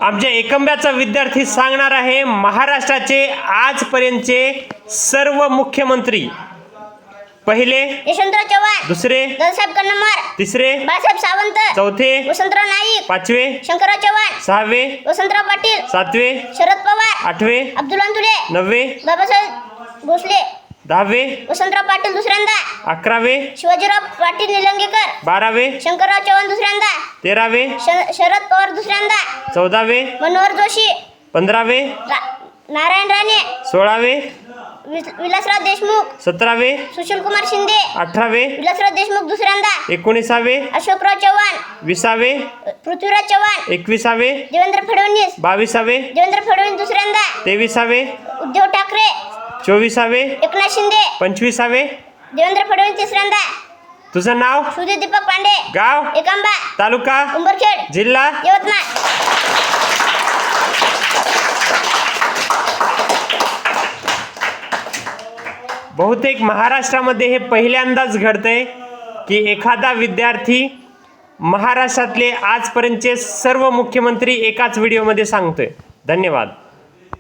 आमच्या एकंब्याचा विद्यार्थी सांगणार आहे महाराष्ट्राचे आजपर्यंतचे सर्व मुख्यमंत्री। पहिले यशवंतराव चव्हाण, दुसरे दादासाहेब कन्नमवार, तिसरे बाळासाहेब सावंत, चौथे वसंतराव नाईक, पाचवे शंकरराव चव्हाण, सहावे वसंतराव पाटील, सातवे शरद पवार, आठवे अब्दुल अंतुले, नववे बाबासाहेब भोसले, दहावे वसंतराव पाटील दुसऱ्यांदा, अकरावे शिवाजीराव पाटील निलंगेकर, बारावे शंकरराव चव्हाण दुसऱ्यांदा, तेरावे शरद पवार दुसऱ्यांदा, चौदावे मनोहर जोशी, पंधरावे नारायण राणे, सोळावे विलासराव देशमुख, सतरावे सुशीलकुमार शिंदे, अठरावे विलासराव देशमुख दुसऱ्यांदा, 19वे अशोकराव चव्हाण, 20वे पृथ्वीराज चव्हाण, 21वे देवेंद्र फडणवीस, 22वे देवेंद्र फडणवीस दुसऱ्यांदा, 23वे उद्धव ठाकरे, 24वे एकनाथ शिंदे, 25वे देवेंद्र फडणवीस तिसऱ्यांदा, तुझं नाव सुधीर दीपक पांडे, गाव एकंबा, तालुका उंबरखेड, जिल्हा यवतमाळ। बहुतेक महाराष्ट्रामध्ये हे पहिल्यांदाच घडतंय की एखादा विद्यार्थी महाराष्ट्रातले आजपर्यंतचे सर्व मुख्यमंत्री एकाच व्हिडिओमध्ये सांगतोय। धन्यवाद।